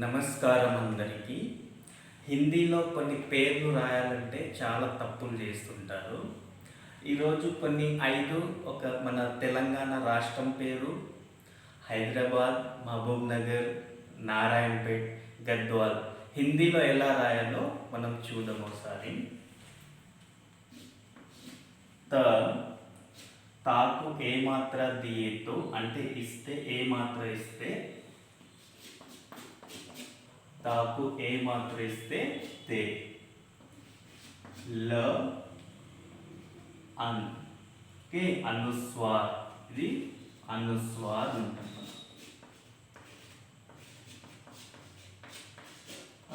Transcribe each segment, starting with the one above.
నమస్కారం అందరికీ. హిందీలో కొన్ని పేర్లు రాయాలంటే చాలా తప్పులు చేస్తుంటారు. ఈరోజు కొన్ని 5 మన తెలంగాణ రాష్ట్రం పేరు, హైదరాబాద్, మహబూబ్ నగర్, నారాయణపేట్, గద్వాల్ హిందీలో ఎలా రాయాలో మనం చూద్దాం ఒకసారి. తాకు ఏ మాత్ర దియేతో అంటే ఇస్తే, ఏ మాత్ర ఇస్తే, తాకు ఏ మాత్ర ఇస్తే తే. ల అన్ కే అనుస్వార్, ఇది అనుస్వార్ ఉంటుంది.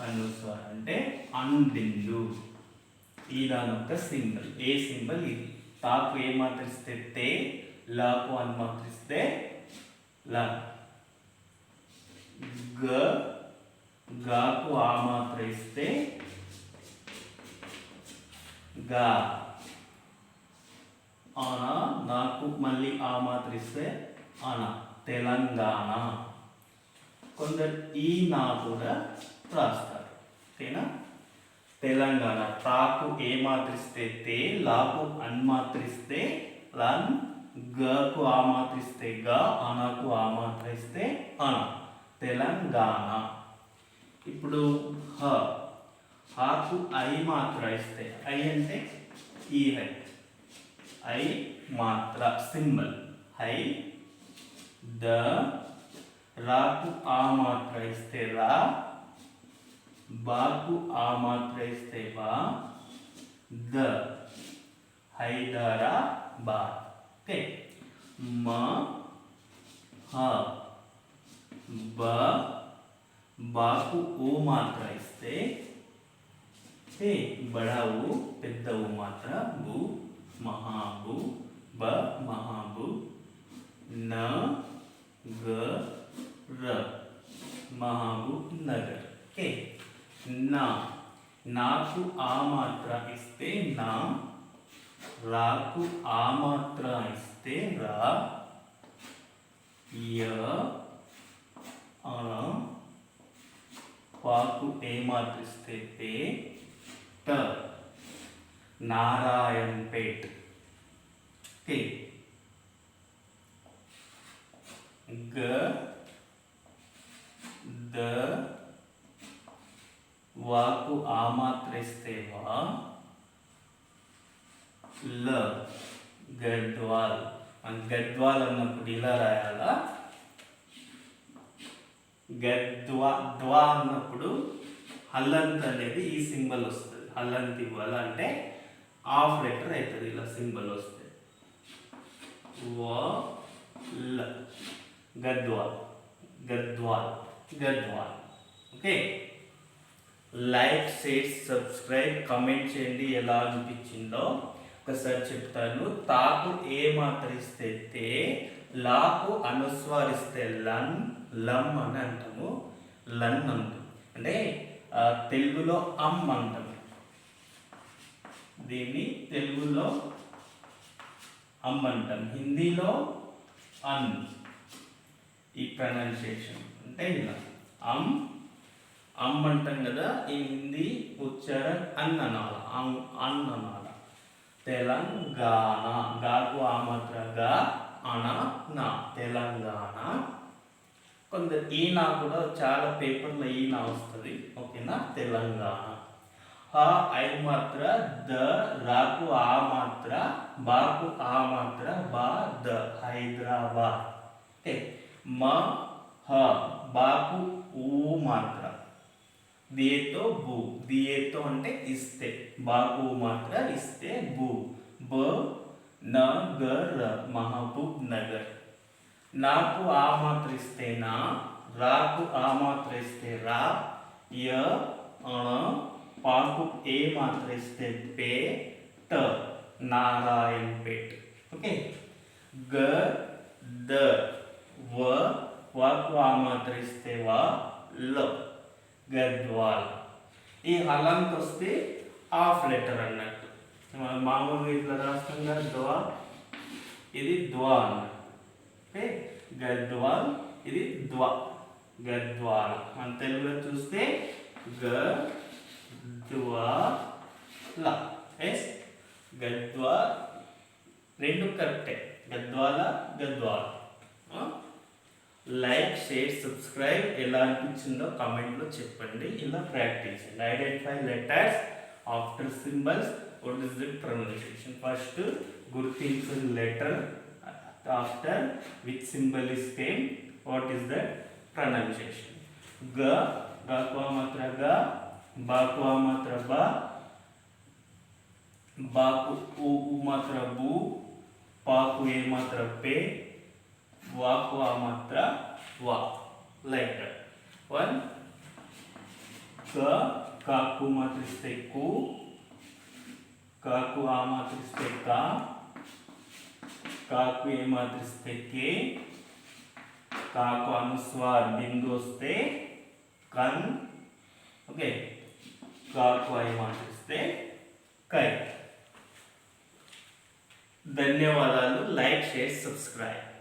అనుస్వార్ అంటే అందిండు. ఈ దాని యొక్క సింబల్, ఏ సింబల్ ఇది. తాకు ఏ మాత్ర ఇస్తే తే, లకు అన్ మాత్ర ఇస్తే ల. గాకు ఆ మాత్ర ఇస్తే గా. ఆనా, నాకు మళ్ళీ ఆ మాత్ర ఇస్తే ఆనా, తెలంగాణ. కొందరు ఈ నా కూడా రాస్తారు, ఓకేనా. తెలంగాణ. తాకు ఏ మాత్ర ఇస్తే తే, లాకు అన్ మాత్ర ఇస్తే లన్, గకు ఆ మాత్ర ఇస్తే గా, ఆనాకు ఆ మాత్ర ఇస్తే ఆనా, తెలంగాణ. ఇప్పుడు హాకు ఐ మాత్ర ఇస్తే, ఐ అంటే ఈ హై, ఐ మాత్ర సింబల్ హై. ద రాకు ఆ మాత్ర ఇస్తే రా, బాకు ఆ మాత్ర ఇస్తే బా, ద హైదరాబాద్. ఓకే. మ హ బ, బాకు ఓ మాత్ర ఇస్తే హే, బడావు పెద్ద ఓ మాత్ర బు, మహాబు, బ మహాబు. న గ ర మహాబూబ్ నగర్. ఓకే. నా, నాకు ఆ మాత్ర ఇస్తే నా, రాకు ఆ మాత్ర ఇస్తే రా, య పాకు ఏ మాత్ర ఇస్తే తే, ట నారాయణపేట్. ఓకే. గ ద వాకు ఆ మాత్ర ఇస్తే వా, ల గద్వాల్. గద్వాల్ అన్నప్పుడు ఇలా రాయాలా. ద్వా అన్నప్పుడు హల్లంత్ అనేది ఈ సింబల్ వస్తుంది. హల్లంత్ ఇవ్వాలంటే హాఫ్ లెటర్ అవుతుంది, ఇలా సింబల్ వస్తుంది. ల Gadwal, Gadwal, Gadwal. Okay. Like, share, subscribe, comment చేయండి ఎలా అనిపించిందో. ఒకసారి చెప్తాను. తాకు ఏ మాత్ర ఇస్తే తే, లాకు అనుస్వారిస్తే లన్, లం అని అంటాము, లన్ అంటాం. అంటే తెలుగులో అమ్ అంటాము, దీన్ని తెలుగులో అమ్ అంటాం, హిందీలో అన్. ఈ ప్రొనౌన్సియేషన్ అంటే ఇలా అమ్ అమ్ అంటాం కదా. ఈ హిందీ ఉచ్చారణ అన్ అనాల, అన్ అనాల. తెలంగాణ. గాకు ఆ మాత్ర గా, అనా నా, తెలంగాణ. కొందరు ఈ నా కూడా చాలా పేపర్లో ఈ నా వస్తుంది, ఓకేనా. తెలంగాణ. హ ఐ మాత్ర ద, రాకు ఆ మాత్ర, బాకు ఆ మాత్ర బా, ద హైదరాబాద్. ఓకే. మ హ బాకు ఊ మాత్ర, దియేతో బు, దియేతో అంటే ఇస్తే, బాకు మాత్ర ఇస్తే బు, బ న గ ర మహబూబ్ నగర్. నాకు ఆ మాత్ర ఇస్తే నా, రాకు ఆ మాత్ర ఇస్తే రా, య అణ పాకు ఏ మాత్ర ఇస్తే పే, ట నారాయణపేట్. ఓకే. గ ద వ వాకు ఆ మాత్ర ఇస్తే వా, ల గద్వాల్. ఈ హలంత్ వస్తే హాఫ్ లెటర్ అన్నట్టు. మామూలుగా ఇట్లా రాస్తాం కదా ద్వా, ఇది ద్వా అన్నట్టు. ఓకే. గద్వాల్, ఇది ద్వా. గద్వాల. మన తెలుగులో చూస్తే గద్వాల. ఎస్, గద్వాల. రెండు కరెక్టే, Gadwal Gadwal. Like, share, subscribe. ఎలా అనిపించిందో కామెంట్లో చెప్పండి. ఇలా ప్రాక్టీస్ చేయండి. Identify letters after symbols. What is the pronunciation? First గుర్తించు letter after which symbol is came. What is the pronunciation? గ, గ మాత్ర గ, బాకు మాత్ర బ, బాకు ఉ మాత్ర బు, పాకు ఏ మాత్ర పే, వాకు ఆ మాత్ర వా. Like that. వన్ క, కాకు మాత్రిస్తే కు, కాకు ఆ మాత్రిస్తే కా, కాకు ఏ మాత్రిస్తే కే, కాకు అనుస్వార్ బిందు వస్తే కన్. ఓకే, కాకు ఐ మాత్రిస్తే కై. ధన్యవాదాలు. Like, share, subscribe.